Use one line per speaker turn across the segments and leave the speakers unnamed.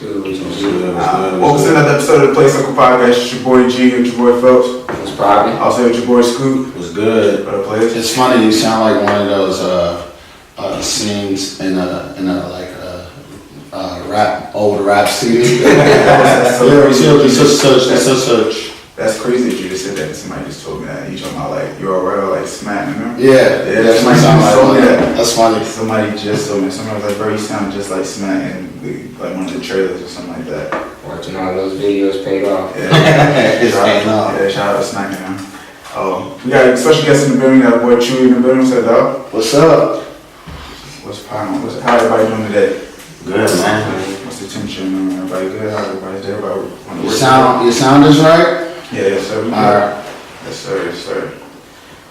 good?
Welcome to another episode of the Playaz Circle Podcast. It's your boy G with your boy Phelps.
What's poppin'?
Also with your boy Scoot.
What's good?
It's
funny, you sound like one of those scenes in a old rap CD. Such.
That's crazy that you just said that. Somebody just told me that. You talking about like you're alright, like smacking, you know?
Yeah,
somebody just told me that.
That's funny.
Somebody just told me. Somebody was like, bro, you sound just like Smack in like one of the trailers or something like that.
Watching all those videos paid off.
Yeah, shout out to Smack, man. We got a special guest in the building. We got boy Chewy in the building. What's up, dog?
What's up?
What's poppin'? How everybody doing today?
Good, man.
What's the temperature, man? Everybody good? How everybody's there? Everybody on the
Your sound is right?
Yeah, yes, sir.
All right.
Yes, sir.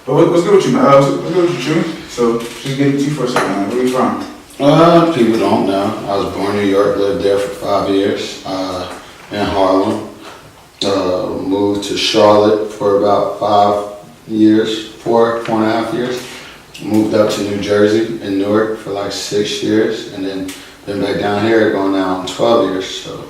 But what's good with you, man? What's good with you, Chewy? So, just get into you for a second, man. Where are you from?
People don't know. I was born in New York, lived there for 5 years, in Harlem. Moved to Charlotte for about 4.5 years. Moved up to New Jersey in Newark for like 6 years, and then been back down here going now on 12 years, so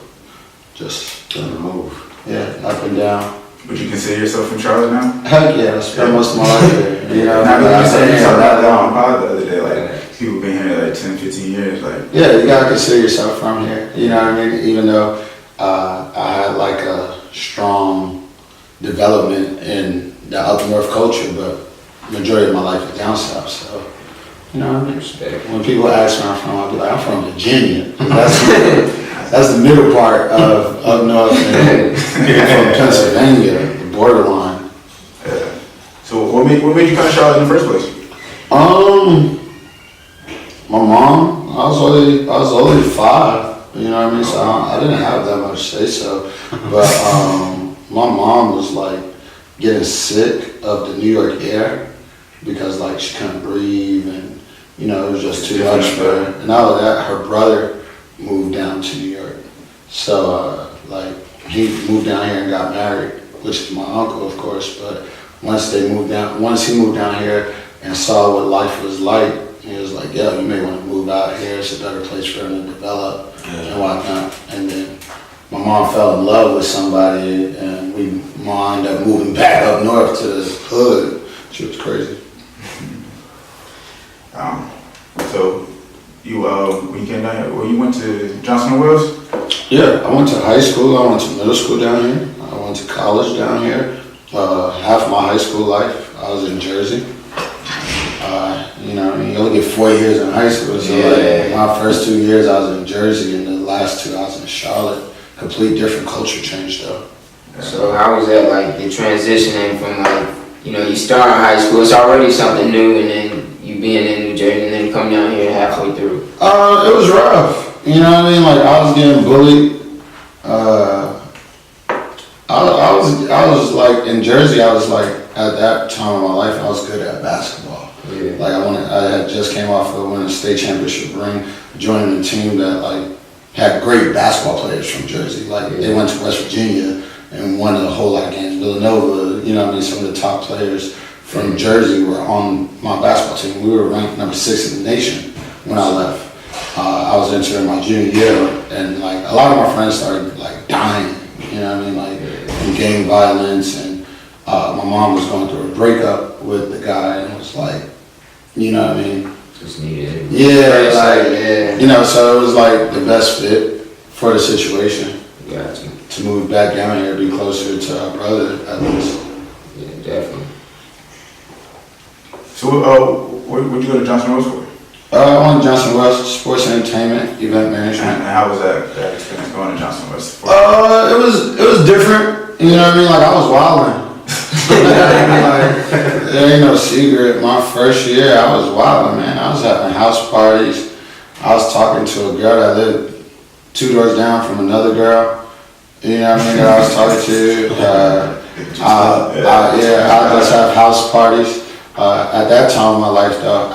just gonna move. Yeah, up and down.
Would you consider yourself from Charlotte now?
Heck yeah, I spent most of my life here. You know,
I said that on pod the other day, like people been here like 10, 15 years, like.
Yeah, you gotta consider yourself from here. You know what I mean? Even though I had like a strong development in the up north culture, but majority of my life is down south, so you know what I mean? When people ask where I'm from, I'll be like, I'm from Virginia. That's the middle part of up north and from Pennsylvania, the borderline.
Yeah. So what made you come to Charlotte in the first place?
My mom, I was only 5, you know what I mean? So I didn't have that much say so. But my mom was like getting sick of the New York air because like she couldn't breathe and you know it was just too much for her. And all of that, her brother moved down to New York. So like he moved down here and got married, which is my uncle of course, but once he moved down here and saw what life was like, he was like, yeah, you may want to move out here, it's a better place for him to develop and whatnot. And then my mom fell in love with somebody and we wound up moving back up north to the hood. She was crazy.
So you when you came down here, you went to Johnson & Wales?
Yeah, I went to high school, I went to middle school down here, I went to college down here. Half my high school life, I was in Jersey. You know, you only get 4 years in high school, so like my first 2 years I was in Jersey and the last 2 I was in Charlotte. Complete different culture change though.
So how was that like the transitioning from like, you know, you start in high school, it's already something new, and then you being in New Jersey and then come down here halfway through?
It was rough. You know what I mean? Like I was getting bullied. I was like in Jersey. I was like at that time of my life, I was good at basketball.
Yeah.
Like I had just came off of winning a state championship ring, joining a team that like had great basketball players from Jersey. Like they went to West Virginia and won a whole lot of games. Villanova, you know what I mean? Some of the top players from Jersey were on my basketball team. We were ranked number 6 in the nation when I left. I was entering my junior year, and like a lot of my friends started like dying. You know what I mean? Like from gang violence, and my mom was going through a breakup with the guy, and it was like, you know what I mean?
Just needed it.
Yeah, like you know, so it was like the best fit for the situation.
Gotcha.
To move back down here, be closer to our brother at least.
Yeah, definitely.
So where'd you go to Johnson & Wales for?
I went to Johnson & Wales, sports entertainment, event management.
And how was that experience going to Johnson & Wales?
It was different. You know what I mean? Like I was wilding. Like there ain't no secret. My first year, I was wilding, man. I was having house parties. I was talking to a girl that lived 2 doors down from another girl. You know what I mean? That I was talking to. I just have house parties. At that time in my life, though,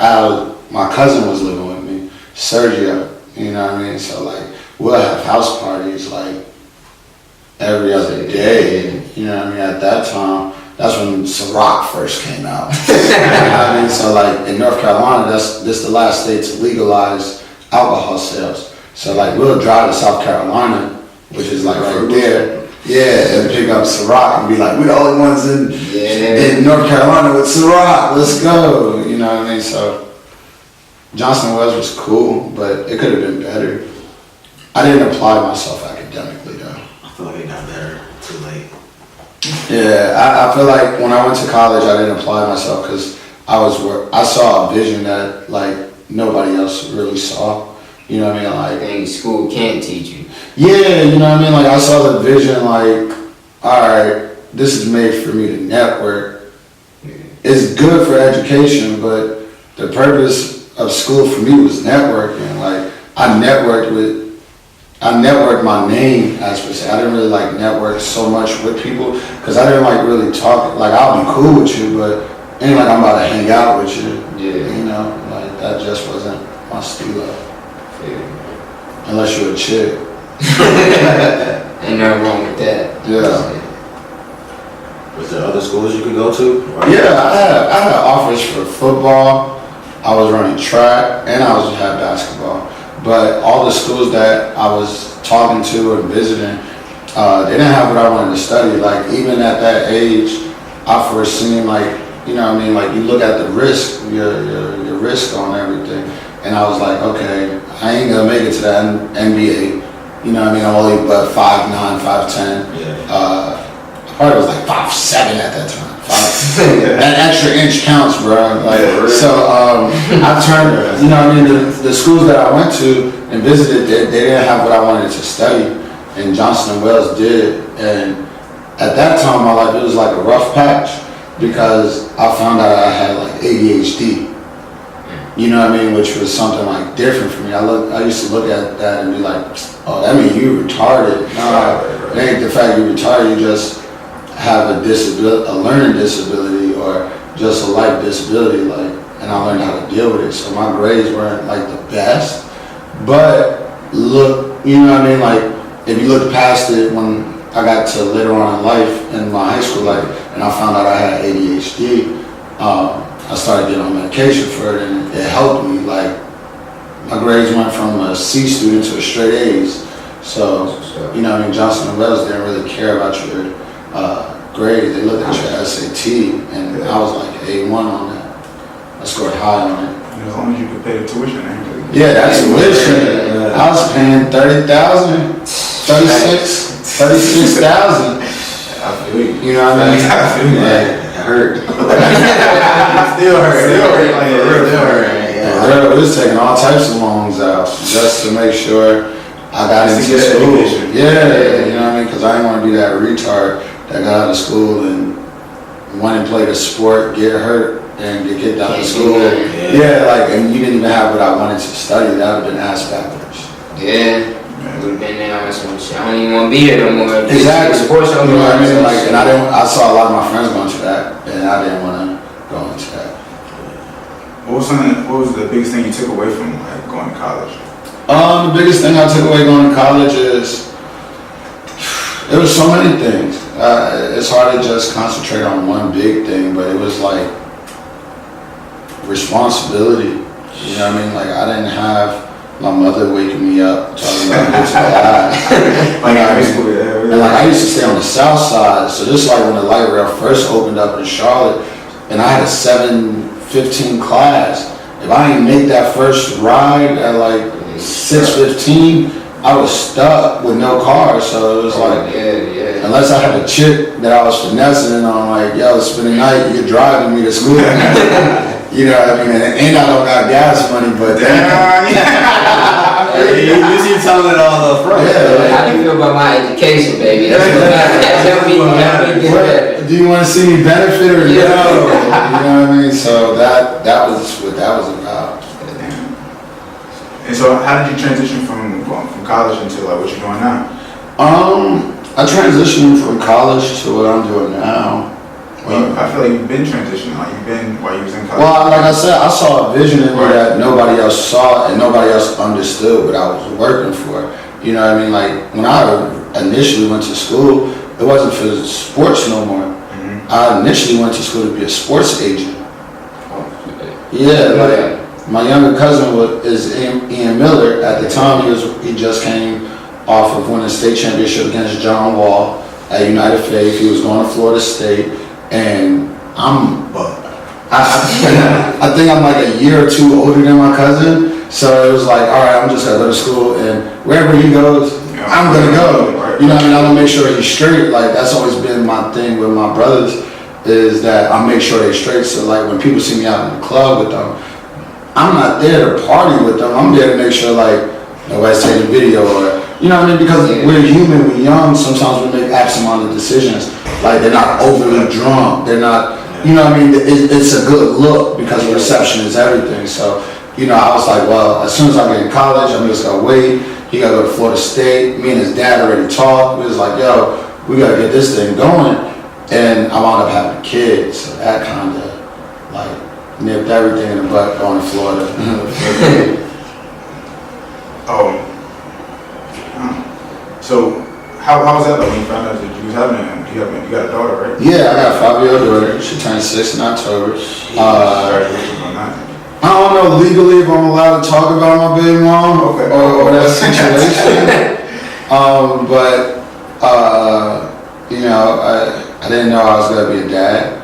my cousin was living with me, Sergio. You know what I mean? So like, we'll have house parties like every other day. You know what I mean? At that time, that's when Ciroc first came out. You know what I mean? So like in North Carolina, this the last state to legalize alcohol sales. So like we'll drive to South Carolina, which is like right there. Yeah, and pick up Ciroc and be like, we're the only ones in North Carolina with Ciroc, let's go. You know what I mean? So Johnson Wells was cool, but it could have been better. I didn't apply myself academically though.
I feel like it got better too late.
Yeah, I feel like when I went to college, I didn't apply myself because I saw a vision that like nobody else really saw. You know what I mean? Like,
I think school can't teach you.
yeah, you know what I mean? Like I saw the vision like, all right, this is made for me to network. It's good for education, but the purpose of school for me was networking. Like I networked my name, as per se. I didn't really like network so much with people because I didn't like really talk. Like I'll be cool with you, but ain't like I'm about to hang out with you.
Yeah.
You know, like that just wasn't my stilo. Unless you're a chick.
Ain't nothing wrong with that.
Yeah.
Was there other schools you could go to?
Yeah, I had offers for football. I was running track and I had basketball. But all the schools that I was talking to and visiting, they didn't have what I wanted to study. Like even at that age, I foreseen like, you know what I mean? Like you look at the risk, your risk on everything. And I was like, okay, I ain't gonna make it to the NBA. You know what I mean? I'm only but 5'9", 5'10".
Yeah.
I probably was like 5'7" at that time. That extra inch counts, bro. Like, so I turned, you know what I mean? The schools that I went to and visited, they didn't have what I wanted to study, and Johnson and Wells did. And at that time in my life, it was like a rough patch because I found out I had like ADHD. You know what I mean? Which was something like different for me. I used to look at that and be like, oh, that means you retarded. No, it ain't the fact you retarded, you just have a disability, a learning disability, or just a life disability, like, and I learned how to deal with it. So my grades weren't like the best, but look, you know what I mean? Like, if you look past it, when I got to later on in life, in my high school life, and I found out I had ADHD, I started getting on medication for it, and it helped me. Like, my grades went from a C student to a straight A's. So, you know what I mean? Johnson and Wells didn't really care about your grades. They looked at your SAT, and I was like A1 on that. I scored high on it.
As long as you could pay the tuition,
yeah, that's tuition. I was paying $30,000, 36,000.
I feel you.
You know what I mean?
I feel you.
It hurt.
Still hurt.
We was taking all types of loans out just to make sure I got into school. Yeah, you know what I mean? Because I didn't want to be that retard that got out of school and went and played a sport, get hurt, and get kicked out of school. Yeah, like, and you didn't even have what I wanted to study. That would have been ass backwards.
Yeah. Would have been there on some shit. I don't even want to be here no more.
Exactly.
Sports
you know what I mean? Like, and I saw a lot of my friends going to that, and I didn't want to go into that.
What was the biggest thing you took away from like going to college?
The biggest thing I took away going to college is there was so many things. It's hard to just concentrate on one big thing, but it was like responsibility. You know what I mean? Like I didn't have my mother waking me up talking about this and that.
Like high school,
and like I used to stay on the south side, so just like when the light rail first opened up in Charlotte, and I had a 7:15 class. If I didn't make that first ride at like 6:15, I was stuck with no car. So it was like, unless I had a chick that I was finessing on, like, yo, spend the night, you're driving me to school. You know what I mean? And I don't got gas money, but
you see telling it all up front.
Yeah.
How do you feel about my education, baby? That's what help me get better.
Do you want to see me benefit or no? You know what I mean? So that was what that was about.
And so, how did you transition from college into like what you're doing now?
I transitioned from college to what I'm doing now.
Well, I feel like you've been transitioning. Like you've been while you was in college.
Well, like I said, I saw a vision in me that nobody else saw and nobody else understood what I was working for. You know what I mean? Like when I initially went to school, it wasn't for sports no more. I initially went to school to be a sports agent. Yeah, like my younger cousin is Ian Miller. At the time, he just came off of winning the state championship against John Wall at United Faith. He was going to Florida State, and I think I'm like a year or two older than my cousin, so it was like, all right, I'm just gonna go to school, and wherever he goes, I'm gonna go. You know what I mean? I'm gonna make sure he's straight. Like, that's always been my thing with my brothers, is that I make sure they're straight. So like, when people see me out in the club with them, I'm not there to party with them. I'm there to make sure like nobody's taking video, or you know what I mean? Because we're human, we're young. Sometimes we make absent-minded decisions. Like, they're not overly drunk. They're not. You know what I mean? It's a good look, because reception is everything. So, you know, I was like, well, as soon as I get in college, I'm just gonna wait. He gotta go to Florida State. Me and his dad already talked. We was like, yo, we gotta get this thing going. And I wound up having a kid, so that kind of like nipped everything in the butt going to Florida.
So how was that like when you found out that you was having you got a daughter, right?
Yeah, I got a 5-year-old daughter. She turned 6 in October.
Congratulations on that.
I don't know legally if I'm allowed to talk about my baby mom or that situation. But you know, I didn't know I was gonna be a dad.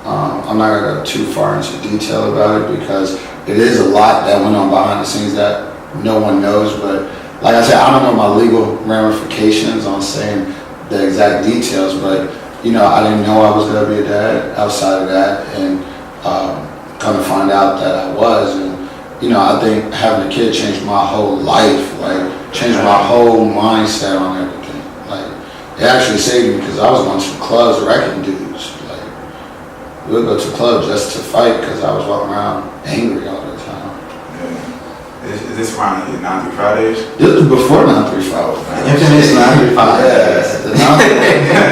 I'm not gonna go too far into detail about it, because it is a lot that went on behind the scenes that no one knows. But like I said, I don't know my legal ramifications on saying the exact details, but you know, I didn't know I was gonna be a dad outside of that, and come to find out that I was. And you know, I think having a kid changed my whole life, like changed my whole mindset on everything. Like, it actually saved me, because I was going to the clubs wrecking dudes. Like, we would go to the club just to fight, because I was walking around angry all the time.
Yeah. Is this around your 9 through Fridays?
This was before 935.
Infamous 935.
Yeah, the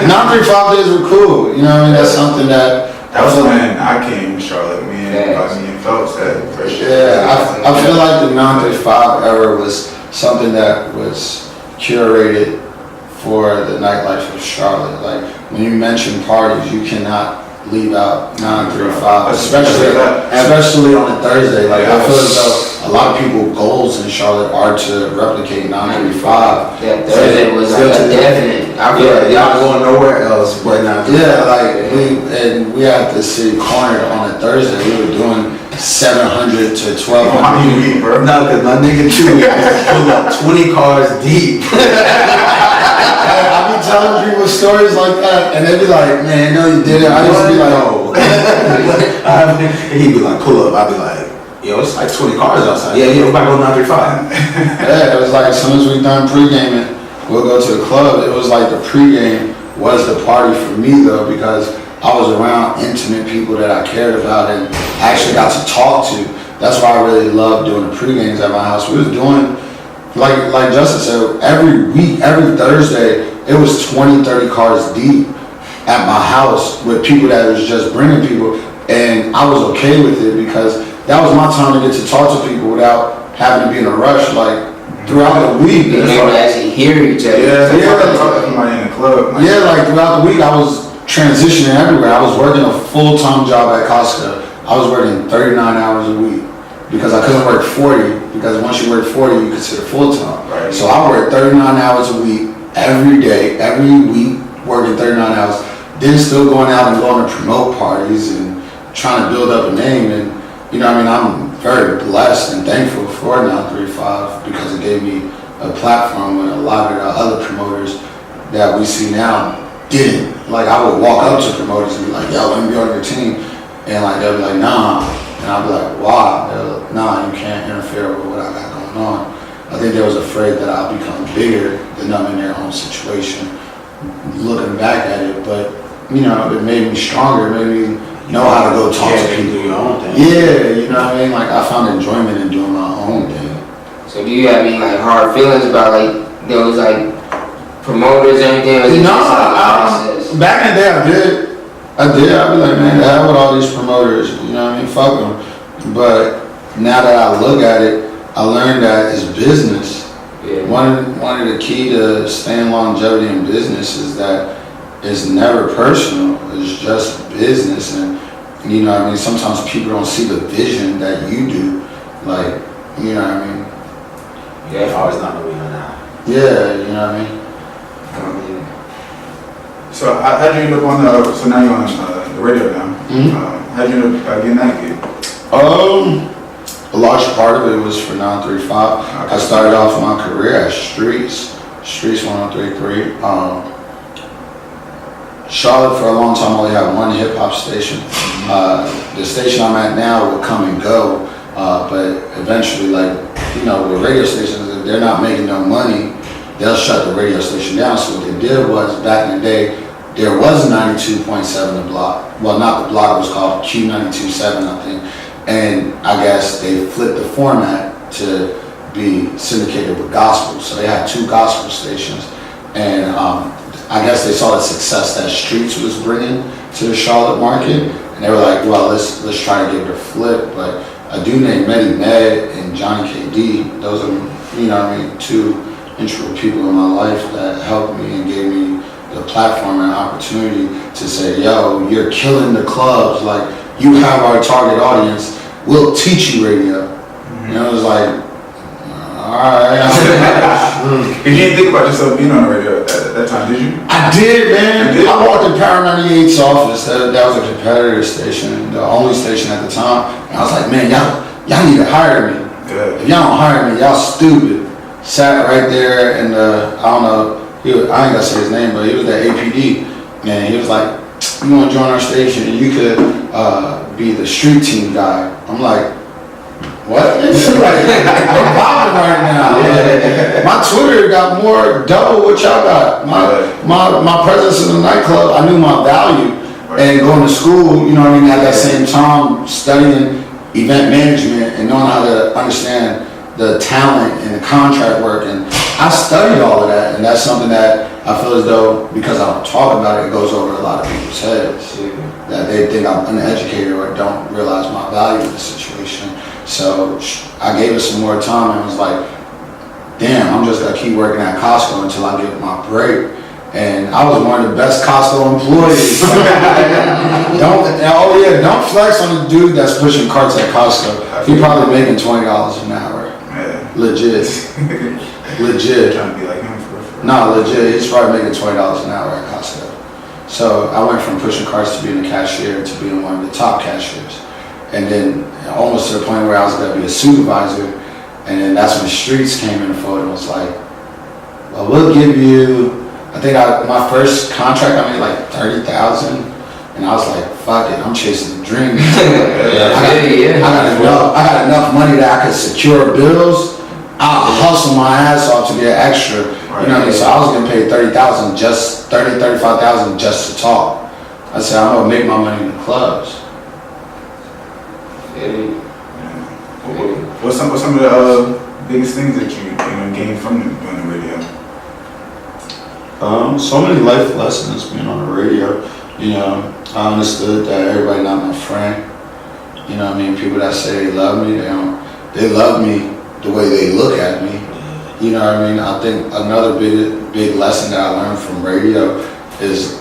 935 days were cool. You know what I mean? That's something that.
That was when I came to Charlotte. Me and Phelps had first year.
Yeah, I feel like the 935 era was something that was curated for the nightlife of Charlotte. Like, when you mention parties, you cannot leave out 935, especially on a Thursday. Like, I feel as though a lot of people's goals in Charlotte are to replicate 935.
Yeah, Thursday was like a definite.
Y'all going nowhere else but 935.
Yeah, like we had the city cornered on a Thursday. We were doing 700 to 1,200.
No, because my nigga Chewy pull up 20 cars deep.
I be telling people stories like that, and they be like, man, no, you didn't. I used to be like,
no. He'd be like, pull up. I'd be like, yo, it's like 20 cars outside. Yeah, we're about to go 935.
yeah, it was like, as soon as we done pre-gaming, we'll go to the club. It was like the pre-game was the party for me, though, because I was around intimate people that I cared about and actually got to talk to. That's why I really loved doing the pre-games at my house. We was doing, like Justin said, every week, every Thursday, it was 20, 30 cars deep at my house with people that was just bringing people. And I was okay with it, because that was my time to get to talk to people without having to be in a rush. Like, throughout the week,
you able to actually hear each other.
Talk to somebody in the club.
Like throughout the week, I was transitioning everywhere. I was working a full-time job at Costco. I was working 39 hours a week, because I couldn't work 40, because once you work 40, you consider full-time.
Right.
So I worked 39 hours a week, every day, every week, working 39 hours, then still going out and going to promote parties and trying to build up a name. And, you know what I mean, I'm very blessed and thankful for 935, because it gave me a platform when a lot of the other promoters that we see now didn't. Like, I would walk up to promoters and be like, yo, let me be on your team. And like, they'll be like, nah. And I'll be like, why? They're like, nah, you can't interfere with what I got going on. I think they was afraid that I'll become bigger than them in their own situation, looking back at it. But, you know, it made me stronger, it made me know how to go talk to people.
Do your own thing.
Yeah, you know what I mean? Like, I found enjoyment in doing my own thing.
So do you have any like hard feelings about like those like promoters or anything? Or is it
No,
just, like, process?
back in the day I did. I'd be like, man, the hell with all these promoters, you know what I mean? Fuck them. But now that I look at it, I learned that it's business.
Yeah.
One of the key to staying longevity in business is that it's never personal. It's just business. And you know what I mean? Sometimes people don't see the vision that you do. Like, you know what I mean?
Yeah, if I was not moving on now.
Yeah, you know what I mean?
So how'd you end up on the? So now you're on the radio now. How'd you end up getting that gig?
A large part of it was for 935.
Okay.
I started off my career at Streets 1033. Charlotte for a long time only had one hip hop station. The station I'm at now will come and go, but eventually, like, you know, with radio stations, if they're not making no money, they'll shut the radio station down. So what they did was, back in the day, there was 92.7 the block. Well, not the block, it was called Q92.7, I think. And I guess they flipped the format to be syndicated with gospel. So they had 2 gospel stations. And I guess they saw the success that Streets was bringing to the Charlotte market. And they were like, well, let's try to give it a flip. But a dude named Medi Med and Johnny KD, those are, you know what I mean, 2 integral people in my life that helped me and gave me the platform and opportunity to say, yo, you're killing the clubs. Like, you have our target audience. We'll teach you radio. You know, it was like, alright.
You didn't think about yourself being on the radio at that time, did you?
I did, man.
You did?
I walked in Power 98's office. That was a competitor station, the only station at the time. And I was like, man, y'all need to hire me.
Yeah.
If y'all don't hire me, y'all stupid. Sat right there in the, I don't know, I ain't gonna say his name, but he was the APD. And he was like, you wanna join our station and you could be the street team guy. I'm like, what? It's like, I'm popping right now. Like, my Twitter got double what y'all got. My presence in the nightclub, I knew my value. And going to school, you know what I mean, at that same time, studying event management and knowing how to understand the talent and the contract work. And I studied all of that. And that's something that I feel as though, because I don't talk about it, it goes over a lot of people's heads. That they think I'm uneducated or don't realize my value in the situation. So I gave it some more time and was like, damn, I'm just gonna keep working at Costco until I get my break. And I was one of the best Costco employees. Don't flex on the dude that's pushing carts at Costco. He probably making $20 an hour.
Yeah.
Legit.
Trying to be like him for
No, legit. He's probably making $20 an hour at Costco. So I went from pushing carts to being a cashier to being one of the top cashiers. And then almost to the point where I was going to be a supervisor. And then that's when Streets came in the fold and was like, well, we'll give you, I think my first contract, I made like $30,000. And I was like, fuck it, I'm chasing the dream. I got enough money that I could secure bills. I'll hustle my ass off to get extra. You know what I mean? So I was getting paid $30,000, $35,000 just to talk. I said, I'm gonna make my money in the clubs.
What's some of the biggest things that you gained from doing the radio?
So many life lessons being on the radio. You know, I understood that everybody not my friend. You know what I mean? People that say they love me, they love me the way they look at me. You know what I mean? I think another big lesson that I learned from radio is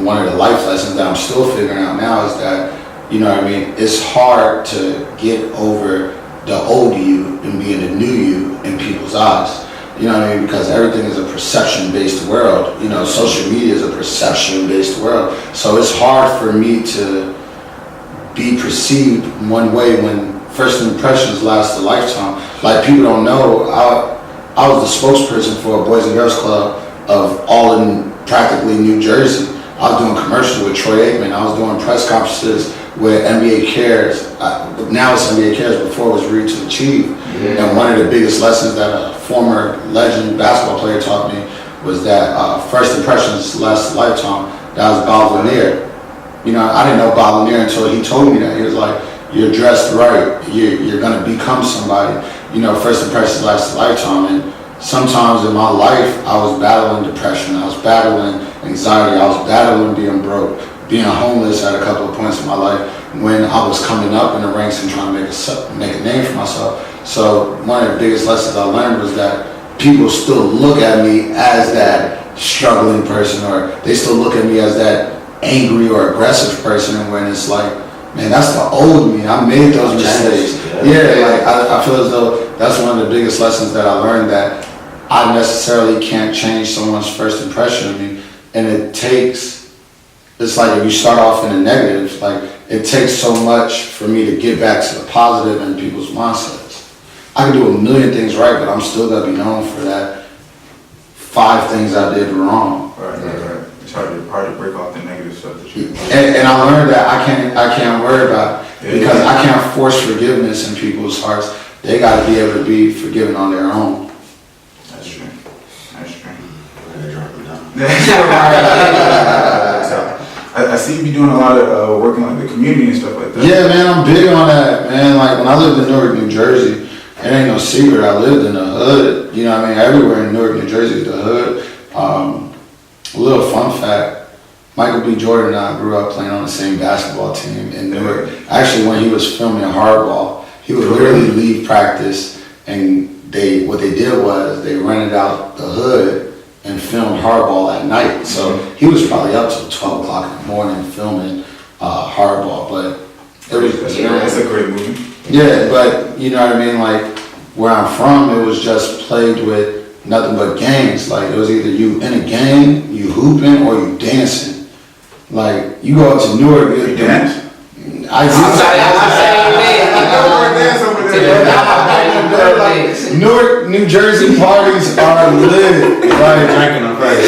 one of the life lessons that I'm still figuring out now is that, you know what I mean, it's hard to get over the old you and being the new you in people's eyes. You know what I mean? Because everything is a perception-based world. You know, social media is a perception-based world. So it's hard for me to be perceived one way when first impressions last a lifetime. Like, people don't know, I was the spokesperson for a Boys and Girls Club of all in practically New Jersey. I was doing commercials with Troy Aikman. I was doing press conferences with NBA Cares. Now it's NBA Cares, before it was Read to Achieve. Yeah. And one of the biggest lessons that a former legend basketball player taught me was that first impressions last a lifetime. That was Bob Lanier. You know, I didn't know Bob Lanier until he told me that. He was like, you're dressed right, you're gonna become somebody. You know, first impressions last a lifetime. And sometimes in my life, I was battling depression, I was battling anxiety, I was battling being broke, being homeless at a couple of points in my life when I was coming up in the ranks and trying to make a name for myself. So one of the biggest lessons I learned was that people still look at me as that struggling person, or they still look at me as that angry or aggressive person, when it's like, man, that's the old me. I made those mistakes. Yeah, like I feel as though that's one of the biggest lessons that I learned, that I necessarily can't change someone's first impression of me. And it's like if you start off in the negative, like it takes so much for me to get back to the positive in people's mindsets. I can do a million things right, but I'm still gonna be known for that 5 things I did wrong.
Right. It's hard to break off the negative stuff that you.
And I learned that I can't worry about it, because I can't force forgiveness in people's hearts. They got to be able to be forgiven on their own.
That's true. I see you be doing a lot of working like the community and stuff like that.
Yeah, man, I'm big on that, man. Like when I lived in Newark, New Jersey, it ain't no secret, I lived in the hood. You know what I mean? Everywhere in Newark, New Jersey is the hood. A little fun fact, Michael B. Jordan and I grew up playing on the same basketball team in Newark. Actually, when he was filming Hardball, he would literally leave practice, and what they did was they rented out the hood and filmed Hardball at night. So he was probably up till 12 o'clock in the morning filming Hardball. But it was,
that's a great movie.
Yeah, but you know what I mean? Like where I'm from, it was just played with nothing but gangs. Like it was either you in a gang, you hooping, or you dancing. Like you go up to Newark,
you dance.
Newark, New Jersey parties are lit. Like
Drinking on Friday.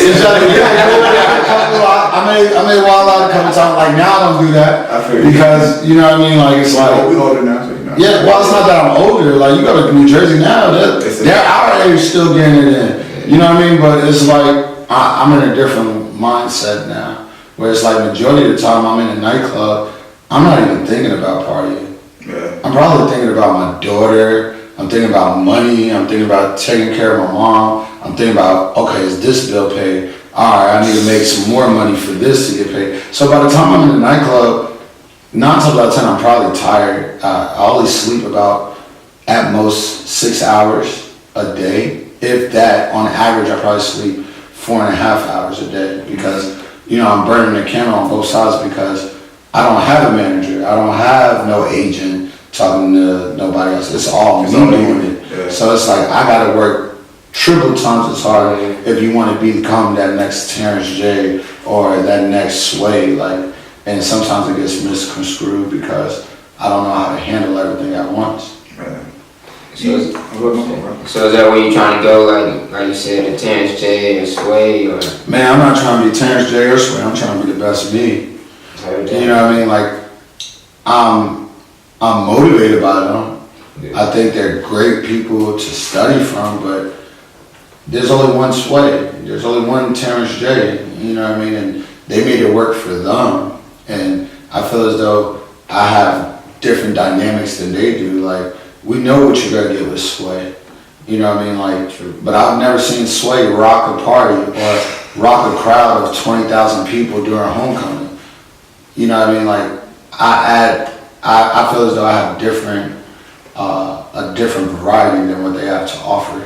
I may wild out a couple times. Like now I don't do that.
I feel
because you know what I mean. Like it's like
we older now, so you know.
Yeah, well, it's not that I'm older. Like you go to New Jersey now, they're our age still getting it in. You know what I mean? But it's like I'm in a different mindset now, where it's like majority of the time I'm in a nightclub, I'm not even thinking about partying.
Yeah.
I'm probably thinking about my daughter. I'm thinking about money. I'm thinking about taking care of my mom. I'm thinking about, okay, is this bill paid? All right, I need to make some more money for this to get paid. So by the time I'm in the nightclub, 9 times out of 10, I'm probably tired. I only sleep about, at most, 6 hours a day. If that, on average, I probably sleep 4.5 hours a day, because, you know, I'm burning the candle on both sides, because I don't have a manager. I don't have no agent talking to nobody else. It's all me doing it.
Yeah.
So it's like I gotta work triple times as hard if you want to become that next Terrence J or that next Sway. Like, and sometimes it gets misconstrued because I don't know how to handle everything at once.
Yeah.
So is that where you trying to go, like you said, the Terrence J or Sway, or?
Man, I'm not trying to be Terrence J or Sway. I'm trying to be the best me. You know what I mean? Like, I'm motivated by them. Yeah. I think they're great people to study from, but there's only one Sway. There's only one Terrence J. You know what I mean? And they made it work for them. And I feel as though I have different dynamics than they do. Like, we know what you're gonna get with Sway. You know what I mean? Like, but I've never seen Sway rock a party or rock a crowd of 20,000 people during homecoming. You know what I mean? Like, I feel as though I have a different variety than what they have to offer.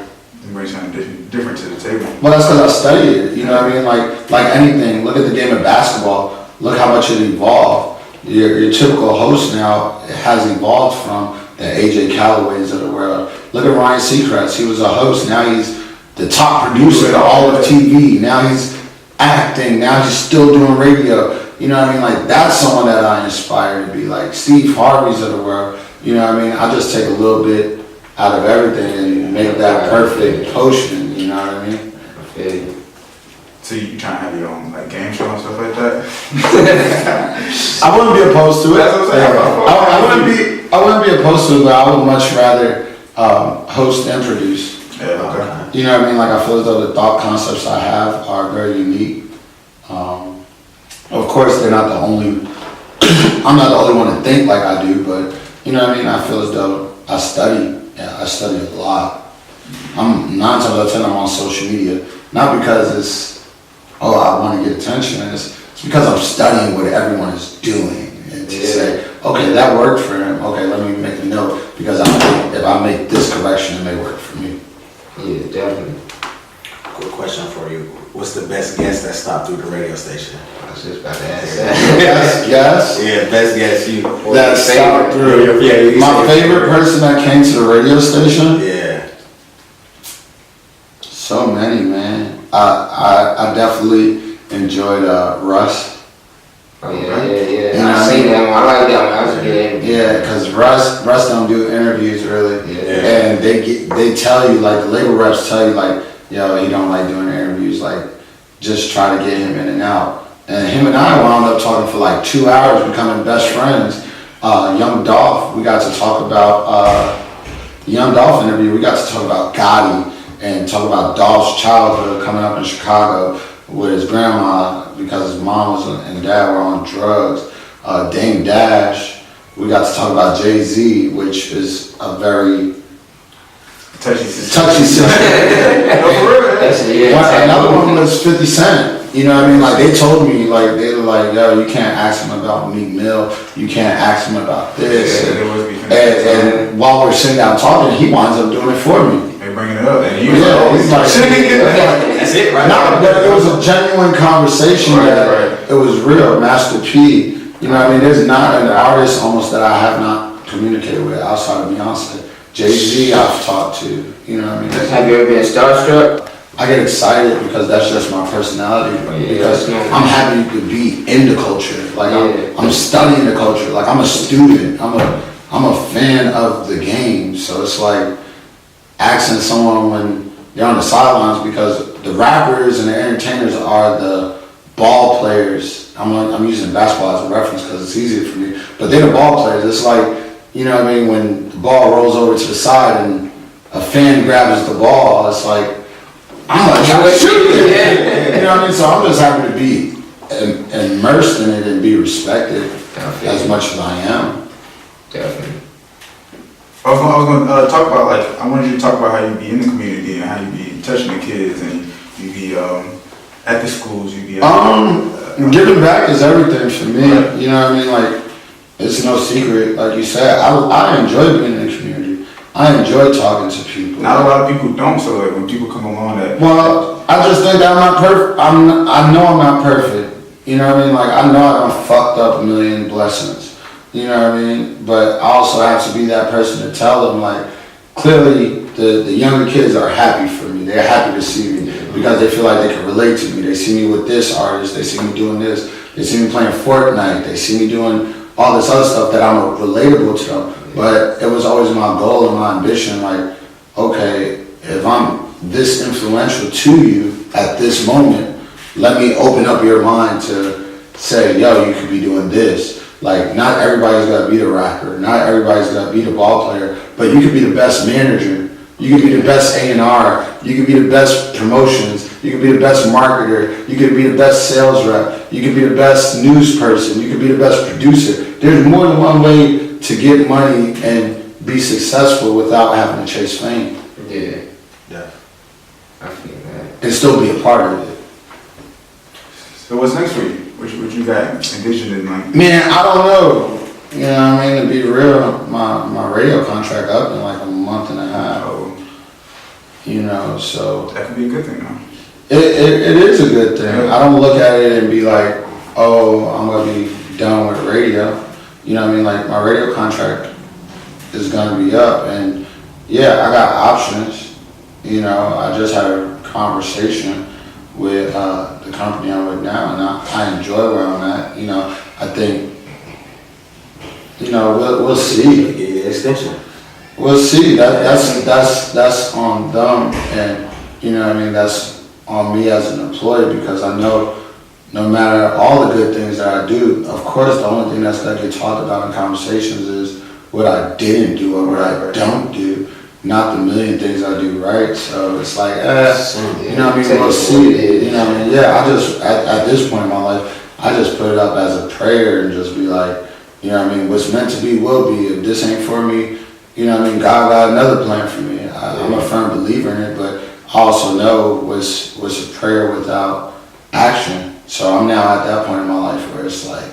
You bring something different to the table.
Well, that's because I studied it. You know what I mean? Like anything. Look at the game of basketball. Look how much it evolved. Your typical host now has evolved from the AJ Callaways of the world. Look at Ryan Seacrest. He was a host. Now he's the top producer of all of TV. Now he's acting. Now he's still doing radio. You know what I mean? Like, that's someone that I inspire to be like. Steve Harvey's of the world. You know what I mean? I just take a little bit out of everything and make that perfect potion. You know what I mean?
Yeah.
So you trying to have your own like game show and stuff like that?
I wouldn't be opposed to it.
That's what I'm saying.
I wouldn't be opposed to it, but I would much rather host and produce.
Yeah, okay.
You know what I mean? Like, I feel as though the thought concepts I have are very unique. Of course, they're not the only, I'm not the only one to think like I do, but you know what I mean? I feel as though I study a lot. I'm 9 times out of 10, I'm on social media. Not because it's, I want to get attention. It's because I'm studying what everyone is doing. And to say, okay, that worked for him. Okay, let me make a note, because if I make this correction, it may work for me.
Yeah, definitely.
Quick question for you. what's the best guest that stopped through the radio station?
I was just about to ask that.
Yes.
Yeah, best guest you.
That stopped through.
Yeah,
My favorite person that came to the radio station?
Yeah.
So many, man. I definitely enjoyed Russ.
Oh yeah.
You know
I
what I
seen
mean?
that one. I like that one. That was a good interview.
Yeah, because Russ don't do interviews really.
Yeah.
And they tell you, like, the label reps tell you, like, yo, he don't like doing interviews, like, just try to get him in and out. And him and I wound up talking for like 2 hours, becoming best friends. Young Dolph, we got to talk about, Young Dolph interview, we got to talk about Gotti and talk about Dolph's childhood coming up in Chicago with his grandma because his mom and dad were on drugs. Dame Dash, we got to talk about Jay-Z, which is a very
Touchy sister.
No,
for real.
another one was 50 Cent. You know what I mean? Like, they told me, like, they were like, yo, you can't ask him about Meek Mill. You can't ask him about this.
Yeah, there was beefing.
And while we're sitting down talking, he winds up doing it for me.
They bringing it up, and you
He's like,
That's it, right?
no, but it was a genuine conversation
Right.
It was real. Master P. You know what I mean? There's not an artist almost that I have not communicated with outside of Beyonce. Jay-Z I've talked to, you know what I mean?
Have you ever been starstruck?
I get excited because that's just my personality. Because I'm happy to be in the culture. Like, I'm studying the culture. Like, I'm a student. I'm a fan of the game. So it's like asking someone when they're on the sidelines, because the rappers and the entertainers are the ball players. I'm using basketball as a reference because it's easier for me. But they're the ball players. It's like, you know what I mean, when the ball rolls over to the side and a fan grabs the ball, it's like, I'm like, trying to shoot it. You know what I mean? So I'm just happy to be immersed in it and be respected as much as I am.
Definitely.
I was going to talk about, like, I wanted you to talk about how you be in the community and how you be touching the kids and you be at the schools, you be
giving back is everything for me. Right. You know what I mean? Like, it's no secret. Like you said, I enjoy being in the community. I enjoy talking to people.
Not a lot of people don't, so like when people come along that...
Well, I just think that I'm not perfect. I know I'm not perfect. You know what I mean? Like, I know I done fucked up a million blessings. You know what I mean? But I also have to be that person to tell them, like, clearly the younger kids are happy for me. They're happy to see me because they feel like they can relate to me. They see me with this artist. They see me doing this. They see me playing Fortnite. They see me doing all this other stuff that I'm relatable to them. But it was always my goal and my ambition, like, okay, if I'm this influential to you at this moment, let me open up your mind to say, yo, you could be doing this. Like, not everybody's got to be the rapper. Not everybody's got to be the ball player. But you could be the best manager. You could be the best A&R. You could be the best promotions. You could be the best marketer. You could be the best sales rep. You could be the best news person. You could be the best producer. There's more than one way to get money and be successful without having to chase fame.
Yeah.
I feel that.
And still be a part of it.
So what's next for you? What you got envisioned in mind?
Man, I don't know. You know what I mean? To be real, my radio contract up in like a month and a half.
Oh.
You know, so
That could be a good thing, though.
it is a good thing.
Yeah.
I don't look at it and be like, oh, I'm gonna be done with radio. You know what I mean? Like, my radio contract is gonna be up, and yeah, I got options. You know, I just had a conversation with the company I'm with now, and I enjoy where I'm at. You know, I think, you know, we'll see.
Yeah, extension.
We'll see. That's on them, and you know what I mean, that's on me as an employee, because I know no matter all the good things that I do, of course the only thing that's gonna get talked about in conversations is what I didn't do or what I don't do, not the million things I do right. So it's like, you know what I mean, we'll see. You know what I mean? Yeah, I just at this point in my life, I just put it up as a prayer and just be like, you know what I mean, what's meant to be will be. If this ain't for me, you know what I mean, God got another plan for me. I'm a firm believer in it, but I also know what's a prayer without action. So I'm now at that point in my life where it's like,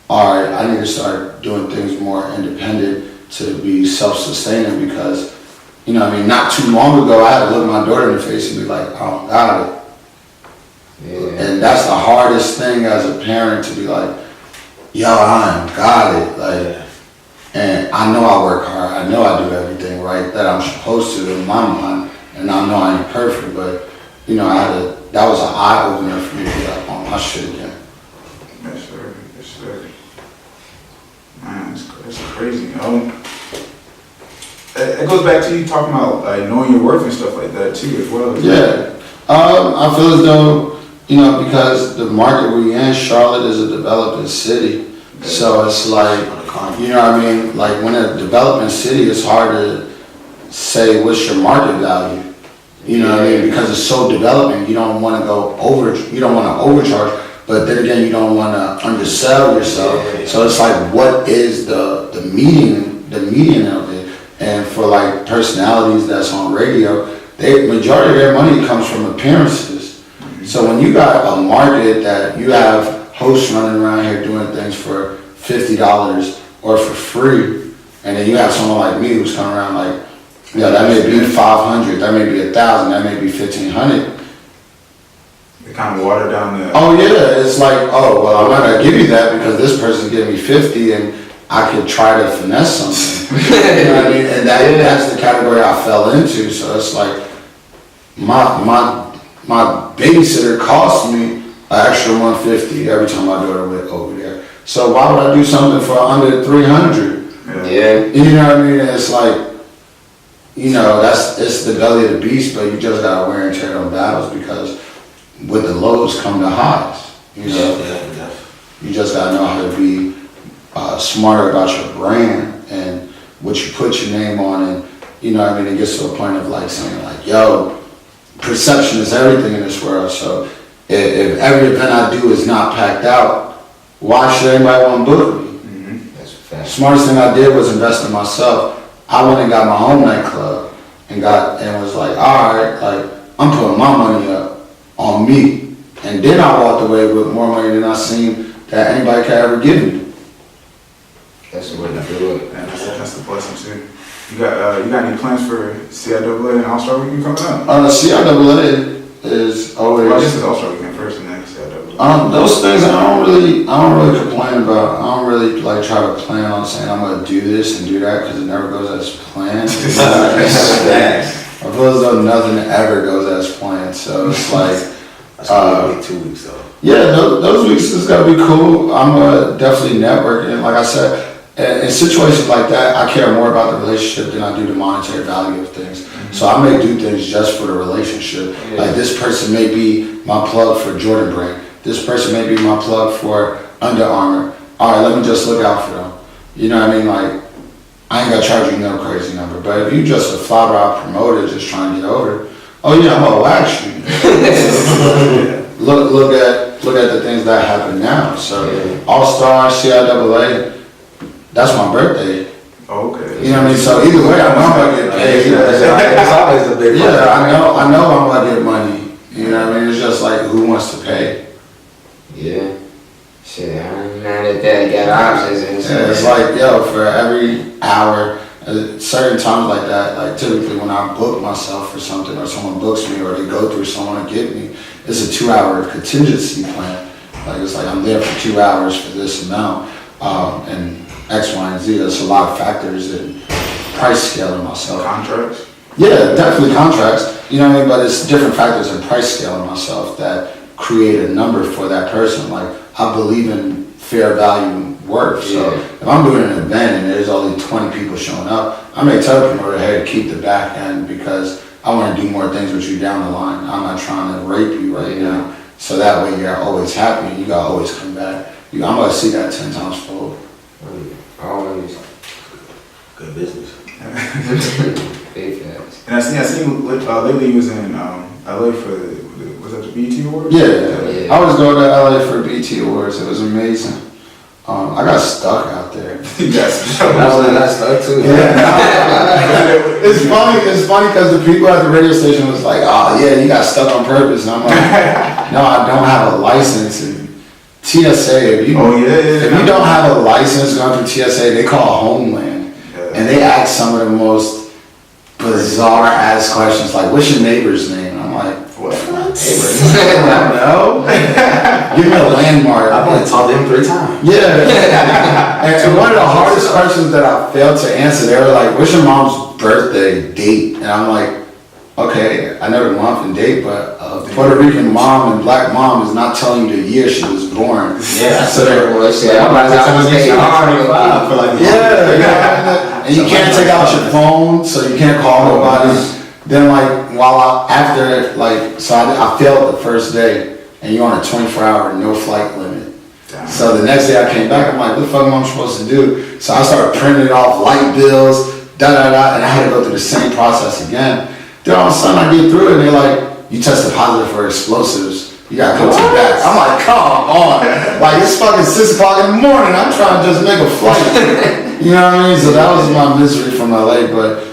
all right, I need to start doing things more independent to be self-sustaining, because, you know what I mean, not too long ago, I had to look my daughter in the face and be like, I don't got it. hardest thing as a parent to be like, yo, I got it. Like, and I know I work hard. I know I do everything right that I'm supposed to in my mind. And I know I ain't perfect, but you know, that was an eye opener for me to be like on my shit again.
Yes, sir. Yes, sir. Man, it's crazy. It goes back to you talking about like knowing your worth and stuff like that too, as well.
Yeah. I feel as though, you know, because the market we're in, Charlotte is a developing city. So it's like, you know what I mean? Like when a developing city, it's hard to say what's your market value. You know what I mean? Because it's so developing, you don't want to you don't want to overcharge, but then again, you don't want to undersell yourself. So it's like, what is the median of it? And for like personalities that's on radio, majority of their money comes from appearances. So when you got a market that you have hosts running around here doing things for $50 or for free, and then you have someone like me who's coming around like, yeah, that may be 500, that may be 1,000, that may be 1,500.
They kind of water down the.
Oh yeah, it's like, oh well, I'm not gonna give you that because this person gave me 50, and I could try to finesse something. You know what I mean? And that's the category I fell into. So it's like my babysitter cost me an extra $150 every time I do it over there. So why would I do something for under $300?
Yeah.
You know what I mean? And it's like, you know, it's the belly of the beast, but you just gotta wear and tear on battles because with the lows come the highs. You know, you just gotta know how to be smarter about your brand and what you put your name on, and you know what I mean. It gets to a point of like saying like, yo, perception is everything in this world. So if every event I do is not packed out, why should anybody want to book me?
Mm-hmm. That's a fact.
Smartest thing I did was invest in myself. I went and got my own nightclub and was like, all right, like I'm putting my money up on me. And then I walked away with more money than I seen that anybody could ever give me.
That's the way to do it.
Yeah, that's the blessing too. You got any plans for CIAA and All-Star Weekend coming up?
CIAA is always.
Well, this is All-Star Weekend first, and then CIAA.
Those things I don't really complain about. I don't really like try to plan on saying I'm gonna do this and do that because it never goes as planned. I feel as though nothing ever goes as planned. So it's like.
That's gonna be 2 weeks though.
Yeah, those weeks is gonna be cool. I'm definitely networking. Like I said, in situations like that, I care more about the relationship than I do the monetary value of things. Mm-hmm. So I may do things just for the relationship. Yeah. Like this person may be my plug for Jordan Brand. This person may be my plug for Under Armour. All right, let me just look out for them. You know what I mean? Like, I ain't gonna charge you no crazy number. But if you just a fly-by promoter just trying to get over, oh yeah, I'm gonna wax you. look at the things that happen now. So All-Star, CIAA, that's my birthday.
Oh, okay.
You know what I mean? So either way, I know I'm gonna get paid.
It's always a big
Yeah, I know I'm gonna get money. You know what I mean? It's just like who wants to pay.
Yeah. Shit, I'm mad at that. Got options and shit.
Yeah, it's like, yo, for every hour, certain times like that, like typically when I book myself for something or someone books me or they go through someone to get me, it's a 2-hour contingency plan. Like it's like I'm there for 2 hours for this amount, and X, Y, and Z. There's a lot of factors in price scaling myself.
Contracts?
Yeah, definitely contracts. You know what I mean? But it's different factors in price scaling myself that create a number for that person. Like I believe in fair value work. So if I'm doing an event and there's only 20 people showing up, I may tell the promoter, hey, keep the back end because I want to do more things with you down the line. I'm not trying to rape you right now. So that way you're always happy and you gotta always come back. I'm gonna see that 10 times fold.
Always.
Good business.
Big facts.
And I seen lately you was in LA for was that the BET Awards?
Yeah. I was going to LA for BET Awards. It was amazing. I got stuck out there.
Yes.
I got stuck too.
Yeah. It's funny because the people at the radio station was like, oh yeah, you got stuck on purpose. And I'm like, no, I don't have a license. And TSA, if you don't have a license going through TSA, they call Homeland. Yeah. And they ask some of the most bizarre ass questions like, what's your neighbor's name? And I'm like, what? I don't know. Give me a landmark.
I've only talked to him 3 times.
Yeah. and one of the hardest questions that I failed to answer, they were like, what's your mom's birthday date? And I'm like, okay, I know the month and date, but Puerto Rican mom and black mom is not telling you the year she was born.
Yeah.
So they're, and you can't take out your phone, so you can't call nobody. Then I failed the first day, and you're on a 24-hour no flight limit. Damn. So the next day I came back, I'm like, what the fuck am I supposed to do? So I started printing off light bills, and I had to go through the same process again. Then all of a sudden I get through it, and they're like, you tested positive for explosives. You gotta come to that. I'm like, come on. Like, it's fucking 6 o'clock in the morning. I'm trying to just make a flight. You know what I mean? So that was my misery from LA, but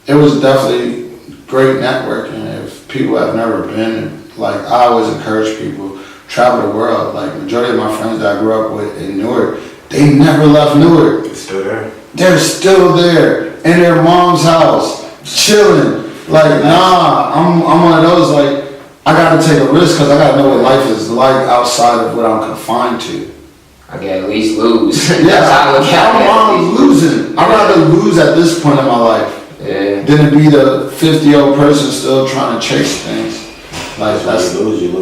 it was definitely great networking. If people have never been, like, I always encourage people, travel the world. Like, majority of my friends that I grew up with in Newark, they never left Newark.
It's still there.
They're still there, in their mom's house, chilling. Like, nah, I'm one of those, like, I gotta take a risk because I gotta know what life is like outside of what I'm confined to.
I gotta at least lose.
Yeah, I'm losing. I'd rather lose at this point in my life than to be the 50-year-old person still trying to chase things. Like, that's
you lose when you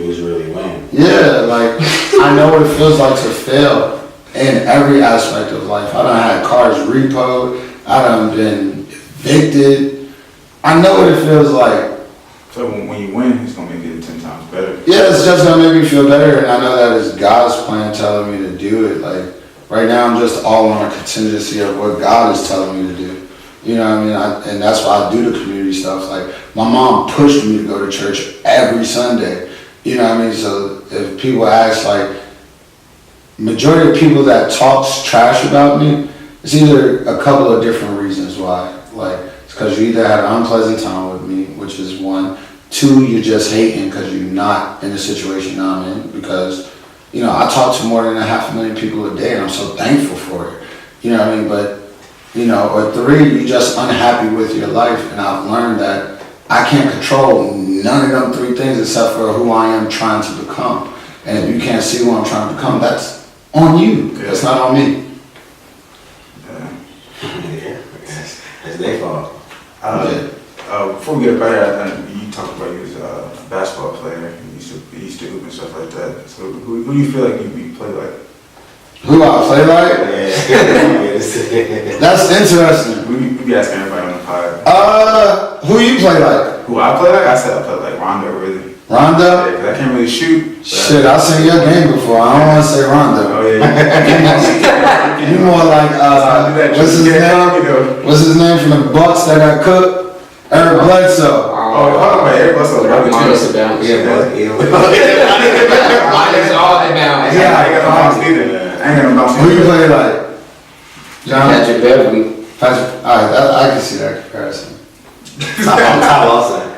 lose really win.
Yeah, like, I know what it feels like to fail in every aspect of life. I done had cars repoed. I done been evicted. I know what it feels like.
So when you win, it's gonna make it 10 times better.
Yeah, it's just gonna make me feel better, and I know that it's God's plan telling me to do it. Like, right now I'm just all on a contingency of what God is telling me to do. You know what I mean? And that's why I do the community stuff. Like, my mom pushed me to go to church every Sunday. You know what I mean? So if people ask, like, majority of people that talks trash about me, it's either a couple of different reasons why. Like, it's because you either had an unpleasant time with me, which is one. 2, you're just hating because you're not in the situation I'm in. Because, you know, I talk to more than 500,000 people a day, and I'm so thankful for it. You know what I mean? But, you know, or 3, you're just unhappy with your life, and I've learned that I can't control none of them 3 things except for who I am trying to become. And if you can't see who I'm trying to become, that's on you.
Yeah.
That's not on me.
Yeah, it's their fault.
Before we get up out of here, you talked about you was a basketball player. You used to hoop and stuff like that. So who do you feel like you play like?
Who I play like?
Yeah.
That's interesting.
We be asking everybody on the pod.
Who you play like?
Who I play like? I said I play like Rondo, really.
Rondo?
Yeah, 'cause I can't really shoot.
Shit, I've seen your game before. I don't want to say Rondo.
Oh yeah.
You more like, what's his name? What's his name from the Bucks that got cooked? Eric Bledsoe.
Oh, hold on, Eric Bledsoe.
Minus a bounce. Minus all the bounce.
Yeah, I ain't got no bounce either. I ain't got no bounce.
Who you play like? John?
Patrick Beverly.
Patrick. Alright, I can see that comparison.
Top Lawson.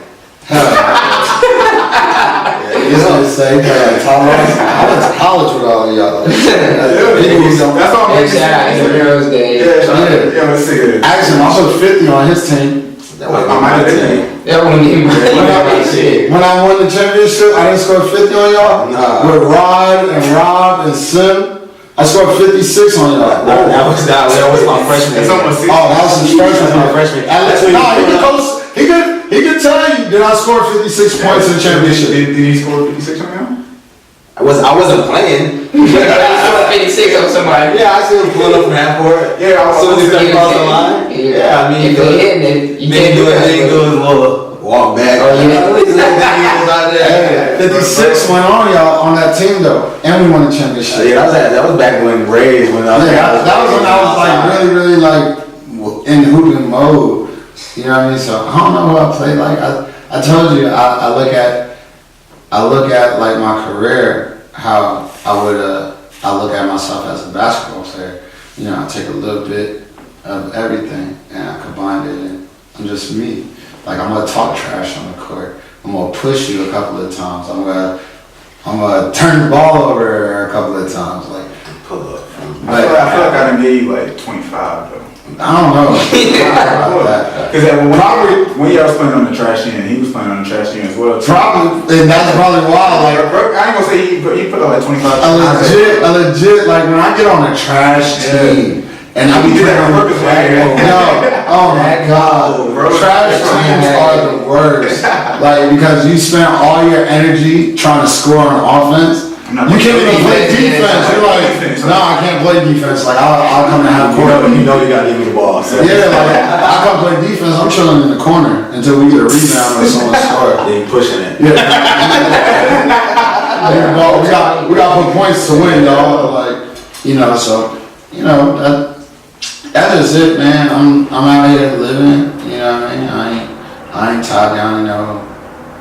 You know what I'm saying? Tom Ross. I went to college with all of y'all.
That's all I'm
Shout out to the girls' day.
Yeah, let's see it.
Actually, I put 50 on his team.
That was my team.
That wasn't even shit.
When I won the championship, I didn't score 50 on y'all.
Nah.
With Rod and Rob and Sim, I scored 56 on y'all.
That was my freshman.
It's almost 60.
Oh, that was his freshman.
My freshman.
He could tell you that I scored 56 points in the championship.
Did he score 56 on you?
I wasn't playing.
I scored 56 on somebody.
Yeah, I still pulling up from half court.
Yeah, I was
As soon as he stepped across the line. Yeah, I mean,
if they hitting it, you can't do it.
Then he do his little walk back.
Oh, yeah.
Yeah,
56 went on y'all on that team though, and we won the championship.
Yeah, that was back when Rays when I was.
Yeah, that was when I was like really like in hooping mode. You know what I mean? So I don't know who I play like. I told you I look at like my career, how I look at myself as a basketball player. You know, I take a little bit of everything and I combine it, and I'm just me. Like, I'm gonna talk trash on the court. I'm gonna push you a couple of times. I'm gonna turn the ball over a couple of times. Like,
pull up.
I feel like I done gave you like 25 though.
I don't know. About that.
Because when y'all was playing on the trash end, he was playing on the trash end as well.
Probably, and that's probably why. Like,
I ain't gonna say he put out like 25.
I legit, like when I get on a trash team and I be
did that on purpose, right?
no, oh my God,
bro.
trash teams are the worst. Like because you spend all your energy trying to score on offense. You can't even play defense. You're like, no, I can't play defense. Like I'll come and have court.
You know you gotta give me the ball. So.
Yeah, like I come play defense. I'm chilling in the corner until we get a rebound or someone score.
Yeah, you pushing it.
Yeah. we got put points to win, y'all. Like, so that's just it, man. I'm out here living. You know what I mean? I ain't tied down,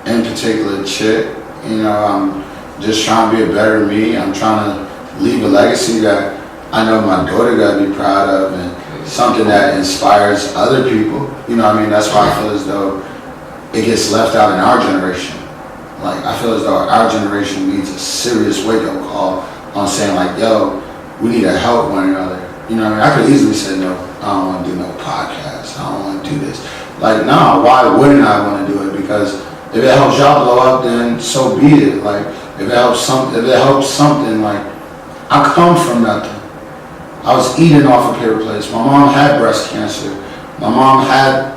in particular chick. I'm just trying to be a better me. I'm trying to leave a legacy that I know my daughter gotta be proud of and something that inspires other people. That's why I feel as though it gets left out in our generation. Like, I feel as though our generation needs a serious wake-up call on saying like, yo, we need to help one another. I could easily say, no, I don't want to do no podcast. I don't want to do this. Like, nah, why wouldn't I want to do it? Because if it helps y'all blow up, then so be it. Like, if it helps something, like, I come from nothing. I was eating off of paper plates. My mom had breast cancer. My mom had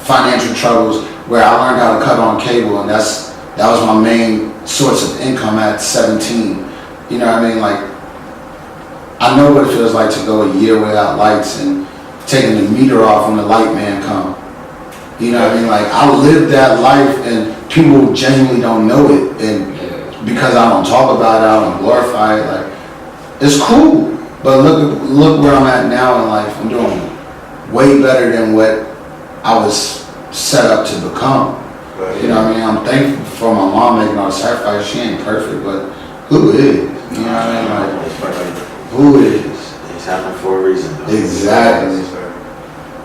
financial troubles where I learned how to cut on cable, and that was my main source of income at 17. You know what I mean? Like, I know what it feels like to go a year without lights and taking the meter off when the light man come. You know what I mean? Like, I lived that life and people genuinely don't know it. And because I don't talk about it, I don't glorify it, like, it's cool. But look where I'm at now in life. I'm doing way better than what I was set up to become. You know what I mean? I'm thankful for my mom making all the sacrifices. She ain't perfect, but who is? You know what I mean? Like, who is?
It's happening for a reason. Though.
Exactly.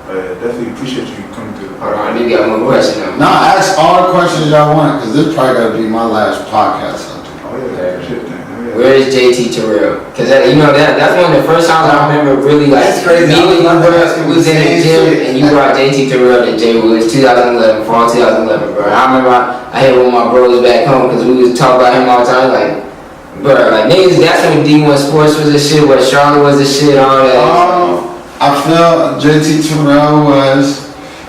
Definitely appreciate you coming through the podcast.
Alright, you got one question now.
Nah, ask all the questions y'all want, because this probably got to be my last podcast.
Oh yeah, appreciate that.
Where is JT Terrell? Because that's one of the first times I remember really like
That's crazy.
meeting you, bro. It was in the gym and you brought JT Terrell to J Woods 2011, fall 2011, bro. I remember I had one of my bros back home because we was talking about him all the time, like, bro, like niggas. That's when D1 Sports was the shit, where Charlotte was the shit, all that.
I feel JT Terrell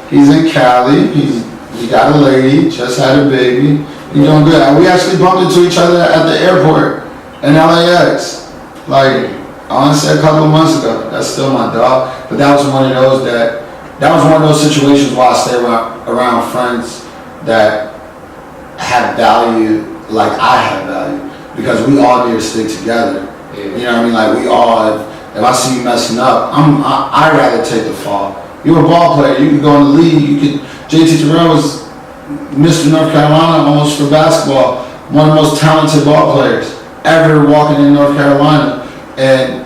he's in Cali. He got a lady, just had a baby. He's doing good. And we actually bumped into each other at the airport in LAX. Like, I want to say a couple of months ago. That's still my dog. But that was one of those situations where I stay around friends that have value like I have value. Because we all need to stick together.
Yeah.
You know what I mean? Like, we all, if I see you messing up, I'd rather take the fall. You're a ball player. You can go in the league. JT Terrell was Mr. North Carolina almost for basketball. One of the most talented ball players ever walking in North Carolina. And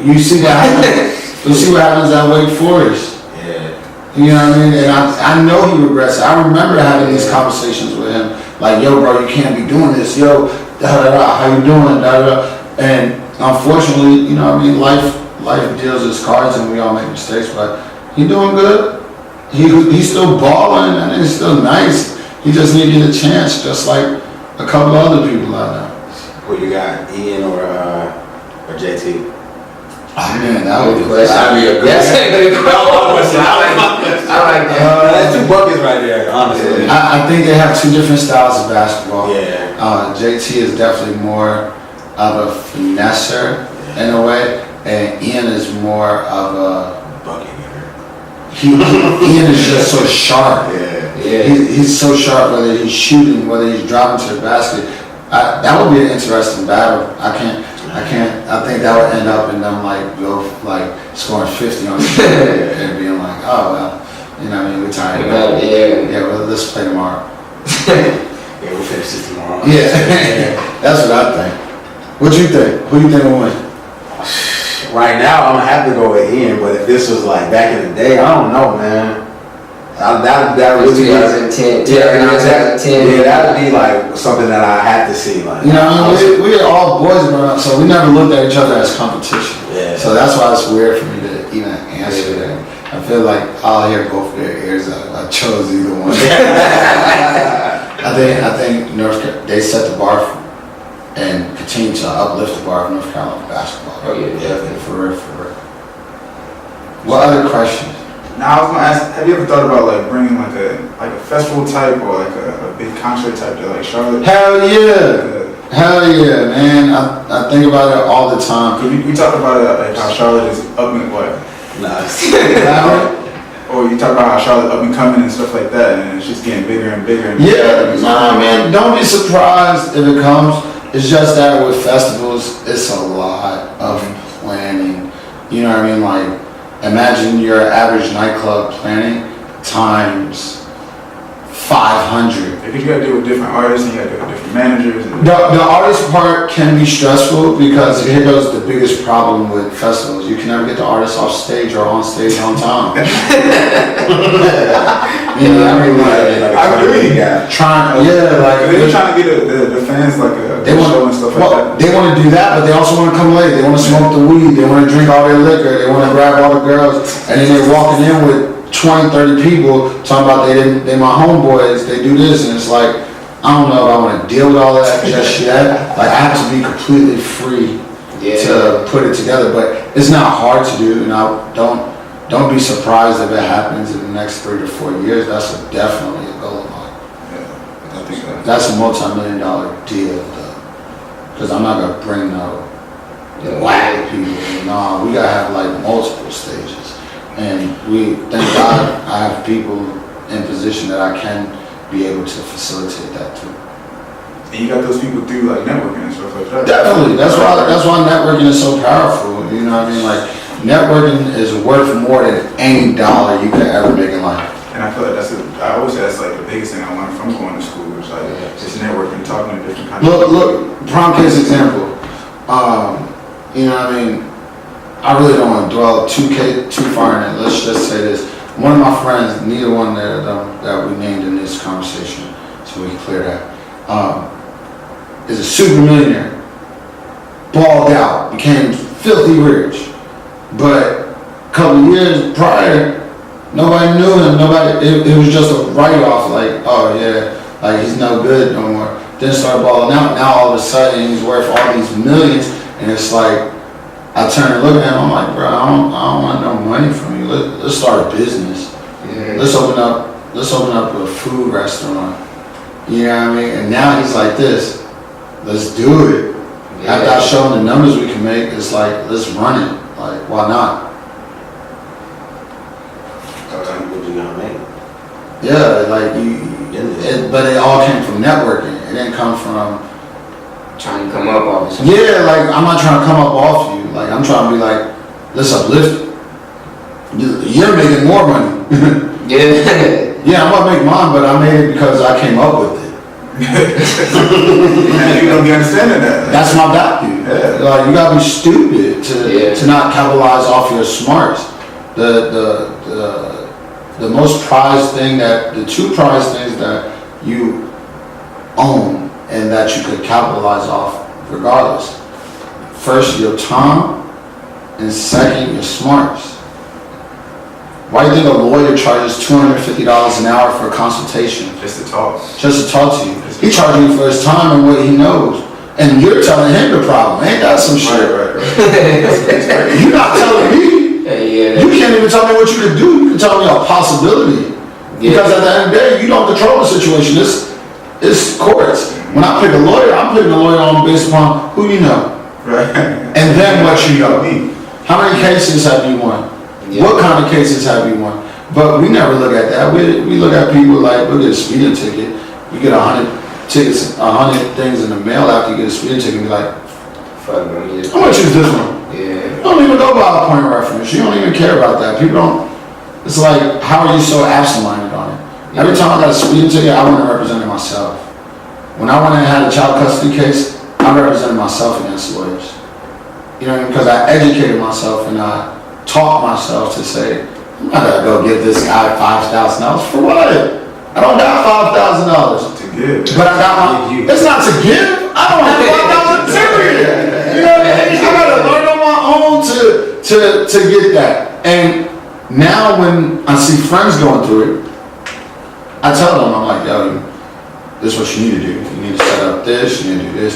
you see what happens. You see what happens at Wake Forest.
Yeah.
You know what I mean? And I know he regrets it. I remember having these conversations with him. Like, yo, bro, you can't be doing this. Yo, da-da-da, how you doing? Da-da-da. And unfortunately, you know what I mean, life deals its cards and we all make mistakes, but he doing good. He's still balling and he's still nice. He just needed a chance, just like a couple of other people I know.
Who you got, Ian or JT?
Oh man, that would be
That'd be a good
That's a good question. I like that.
That's two buckets right there, honestly.
I think they have two different styles of basketball.
Yeah.
JT is definitely more of a finesser in a way, and Ian is more of a
bucket.
Ian is just so sharp.
Yeah.
He's so sharp, whether he's shooting, whether he's driving to the basket. That would be an interesting battle. I think that would end up in them like scoring 50 on the shot and being like, oh well, you know what I mean, we're tired. Yeah, well, let's play tomorrow.
Yeah, we'll finish this tomorrow.
Yeah, that's what I think. What you think? Who you think will win?
Right now, I'm gonna have to go with Ian, but if this was like back in the day, I don't know, man. That really
2010.
Yeah, that would be like something that I had to see. Like,
you know, I mean, we are all boys growing up, so we never looked at each other as competition.
Yeah.
So that's why it's weird for me to even answer that. I feel like I'll hear both their ears out. I chose either one. I think they set the bar and continue to uplift the bar of North Carolina basketball.
Oh, yeah.
Yeah, for real. What other questions?
Now I was gonna ask, have you ever thought about like bringing like a festival type or like a big concert type to like Charlotte?
Hell yeah, man. I think about it all the time.
Cause we talked about it, like how Charlotte is up and what?
Nice.
Or you talk about how Charlotte up and coming and stuff like that, and it's just getting bigger and bigger. And bigger.
Nah, man. Don't be surprised if it comes. It's just that with festivals, it's a lot of planning. You know what I mean? Like, imagine your average nightclub planning times 500.
Because you gotta deal with different artists and you gotta deal with different managers. And
The artist part can be stressful because here goes the biggest problem with festivals. You can never get the artist off stage or on stage on time. You know what I mean?
I agree.
They're trying
to get the fans like a show and stuff like that.
They want to do that, but they also want to come late. They want to smoke the weed. They want to drink all their liquor. They want to grab all the girls. And then they're walking in with 20, 30 people talking about they my homeboys, they do this, and it's like, I don't know if I want to deal with all of that just yet. Like, I have to be completely free to put it together, but it's not hard to do, and don't be surprised if it happens in the next 3 to 4 years. That's definitely a goal of mine.
Yeah, I think
that's a multi-million-dollar deal, though, because I'm not gonna bring no whack people. No, we gotta have like multiple stages. And thank God, I have people in position that I can be able to facilitate that too.
And you got those people through like networking and stuff like that.
Definitely, that's why networking is so powerful. You know what I mean? Like, networking is worth more than any dollar you could ever make in life.
And I feel like I always say that's like the biggest thing I learned from going to school, is like just networking, talking to different kinds of people.
Look, prime case example. You know what I mean? I really don't want to dwell too far in it. Let's just say this. One of my friends, neither one that we named in this conversation, so we can clear that, is a super millionaire. Balled out, became filthy rich. But a couple of years prior, nobody knew him. It was just a write-off, like, oh yeah, like he's no good no more. Then started balling out. Now all of a sudden he's worth all these millions, and it's like, I turn and look at him, I'm like, bro, I don't want no money from you. Let's start a business.
Yeah.
Let's open up a food restaurant. You know what I mean? And now he's like this. Let's do it.
Yeah.
After I show him the numbers we can make, it's like, let's run it. Like, why not?
Sometimes people do not make it.
Yeah, like but it all came from networking. It didn't come from
Trying to come up off of something.
yeah, like, I'm not trying to come up off you. Like, I'm trying to be like, let's uplift you. You're making more money.
Yeah.
Yeah, I'm gonna make mine, but I made it because I came up with it.
And you don't be understanding that.
That's my value.
Yeah.
Like, you gotta be stupid to not capitalize off your smarts. The most prized thing the two prized things that you own and that you could capitalize off regardless. First, your time, and second, your smarts. Why do you think a lawyer charges $250 an hour for a consultation?
Just to talk.
Just to talk to you. He charging you for his time and what he knows. And you're telling him the problem. Ain't that some shit?
Right.
You're not telling me.
Yeah.
You can't even tell me what you can do. You can tell me a possibility.
Yeah.
Because at the end of the day, you don't control the situation. It's courts. When I pick a lawyer, I'm picking a lawyer on based upon who you know.
Right.
And then what you know. How many cases have you won?
Yeah.
What kind of cases have you won? But we never look at that. We look at people like, we'll get a speeding ticket. You get 100 tickets, 100 things in the mail after you get a speeding ticket and be like,
Fuck, bro.
I'm gonna choose this one.
Yeah.
You don't even go by a point of reference. You don't even care about that. People don't. It's like, how are you so absent-minded on it? Every time I got a speeding ticket, I went and represented myself. When I went and had a child custody case, I represented myself against lawyers. You know what I mean? Because I educated myself and I taught myself to say, I'm not gonna go give this guy $5,000 for what? I don't got $5,000
To give.
but I got my. It's not to give. I don't have $5,000 period. You know what I mean? I gotta learn on my own to get that. And now when I see friends going through it, I tell them, I'm like, yo, this is what you need to do. You need to set up this. You need to do this.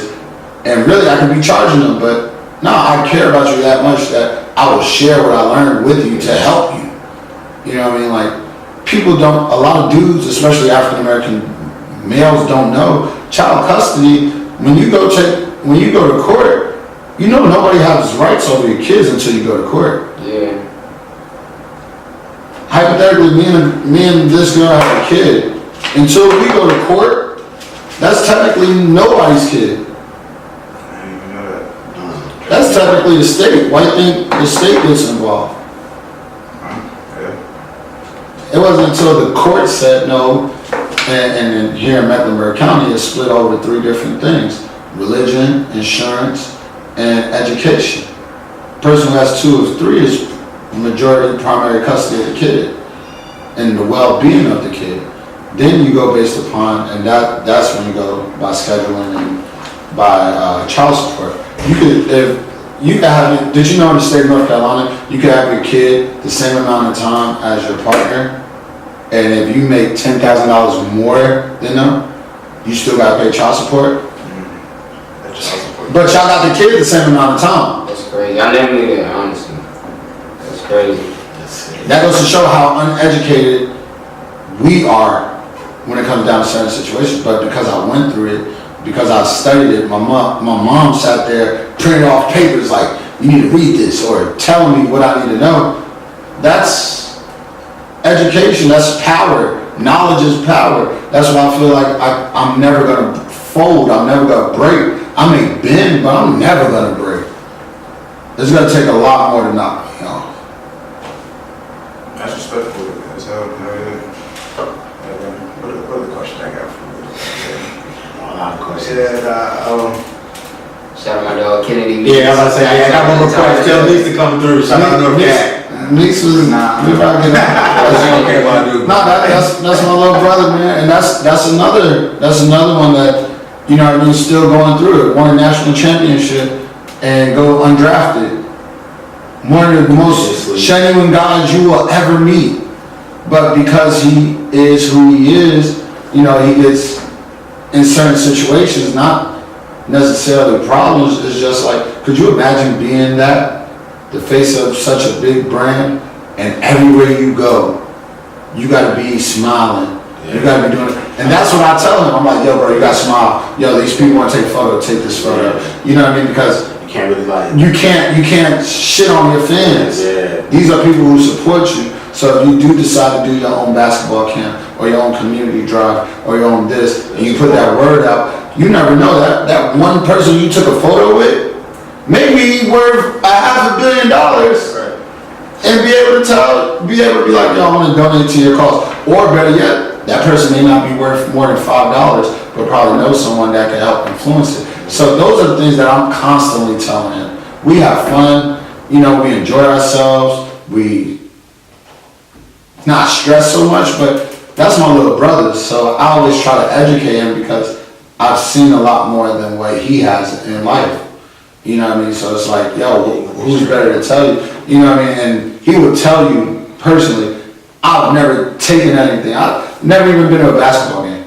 And really, I could be charging them, but no, I care about you that much that I will share what I learned with you to help you. You know what I mean? Like, people don't, a lot of dudes, especially African American males, don't know child custody. When you go to court, you know nobody has rights over your kids until you go to court.
Yeah.
Hypothetically, me and this girl have a kid. Until we go to court, that's technically nobody's kid.
I didn't even know that.
That's technically the state. Why do you think the state gets involved?
Yeah.
It wasn't until the court said no, and here in Mecklenburg County, it's split over 3 different things: religion, insurance, and education. The person who has 2 of 3 is majority primary custody of the kid and the well-being of the kid. Then you go based upon, and that's when you go by scheduling and by child support. Did you know in the state of North Carolina, you could have your kid the same amount of time as your partner, and if you make $10,000 more than them, you still gotta pay child support?
That's child support.
But y'all got the kid the same amount of time.
That's crazy. I never knew that, honestly. That's crazy.
That goes to show how uneducated we are when it comes down to certain situations. But because I went through it, because I studied it, my mom sat there printing off papers like, you need to read this, or telling me what I need to know. That's education, that's power. Knowledge is power. That's why I feel like I'm never gonna fold, I'm never gonna break. I may bend, but I'm never gonna break. It's gonna take a lot more to knock me off.
That's respectful as hell. What other question I got for you?
A lot of questions.
Shout out my dog Kennedy.
Yeah, I was about to say, I got one more question. Tell Lisa to come through. Shout out to Cat.
Niece was we probably get
Okay, well, I do.
No, that's my little brother, man, and that's another one that, you know what I mean, still going through it. Won a national championship and go undrafted. One of the most genuine guys you will ever meet. But because he is who he is, you know, he gets in certain situations, not necessarily problems. It's just like, could you imagine being the face of such a big brand, and everywhere you go, you gotta be smiling. You gotta be doing it. And that's what I tell him. I'm like, yo, bro, you gotta smile. Yo, these people wanna take a photo, take this photo. You know what I mean? Because
You can't really like.
you can't shit on your fans.
Yeah.
These are people who support you. So if you do decide to do your own basketball camp, or your own community drive, or your own this, and you put that word out, you never know that one person you took a photo with, maybe worth $500 million, and be able to be like, yo, I want to donate to your cause. Or better yet, that person may not be worth more than $5, but probably know someone that can help influence it. So those are the things that I'm constantly telling him. We have fun, you know, we enjoy ourselves, we not stress so much, but that's my little brother, so I always try to educate him because I've seen a lot more than what he has in life. You know what I mean? So it's like, yo, who's better to tell you? You know what I mean? And he would tell you personally, I've never taken anything. I've never even been to a basketball game.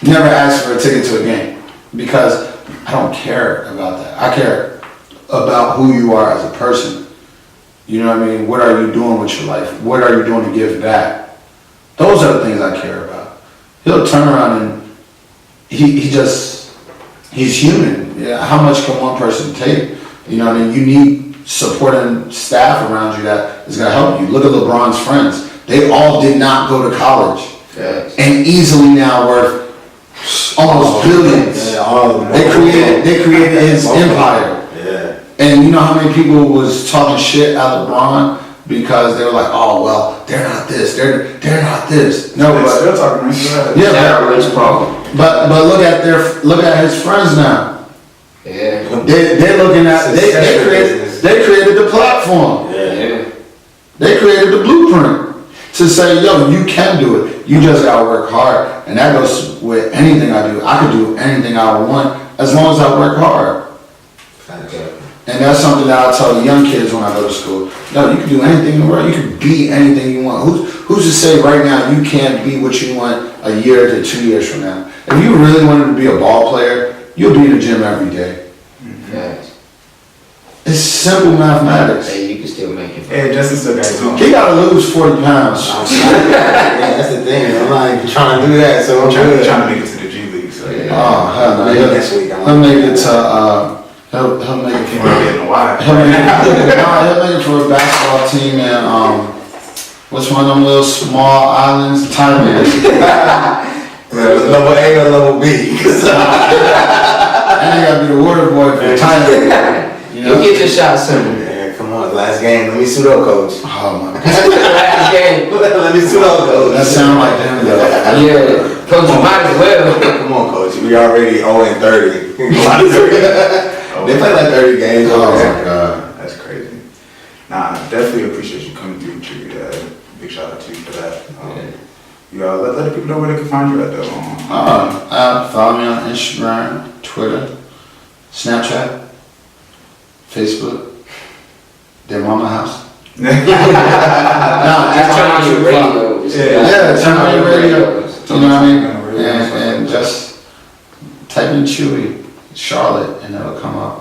Never asked for a ticket to a game because I don't care about that. I care about who you are as a person. You know what I mean? What are you doing with your life? What are you doing to give back? Those are the things I care about. He'll turn around and he's human. Yeah, how much can one person take? You know what I mean? You need supporting staff around you that is going to help you. Look at LeBron's friends. They all did not go to college.
Yes.
And easily now worth almost billions.
Yeah,
They created his empire.
Yeah.
And you know how many people was talking shit at LeBron because they were like, oh well, they're not this, they're not this. No,
They're
but
still talking, man.
yeah,
Shout out Rich Paul.
but look at his friends now.
Yeah.
They're looking at they created the platform.
Yeah.
They created the blueprint to say, yo, you can do it. You just gotta work hard. And that goes with anything I do. I can do anything I want as long as I work hard. And that's something that I tell young kids when I go to school. No, you can do anything in the world. You can be anything you want. Who's to say right now you can't be what you want a year to 2 years from now? If you really wanted to be a ball player you'll be in the gym every day.
Facts.
It's simple mathematics.
Hey, you can still make it.
Yeah, Justin still got his own.
He gotta lose 40 pounds.
Yeah, that's the thing. I'm not even trying to do that, so I'm
trying
good.
to make it to the G League. So yeah.
Oh, hell no.
Maybe next week.
He'll make it to, he'll make it
Can't
for,
really get in the wire.
he'll make it for a basketball team in, what's one of them little small islands? Thailand.
Level A or level B?
And you gotta be the water boy for Thailand. You know?
You'll get your shot soon.
Man, come on, last game. Let me suit up, coach.
Oh my God.
Last game.
Let me suit up, coach.
That sound like him though.
Yeah, coach, you might as well.
Come on, coach. We already 0-30. They play like 30 games.
Oh
over
my
there.
God.
That's crazy. Nah, definitely appreciate you coming through, Chewy. Big shout out to you for that. You let the people know where they can find you at though.
Follow me on Instagram, Twitter, Snapchat, Facebook, their mama house.
Just turn on your radio.
Yeah, turn on your radio. You know what I mean? And just type in Chewy, Charlotte, and it'll come up.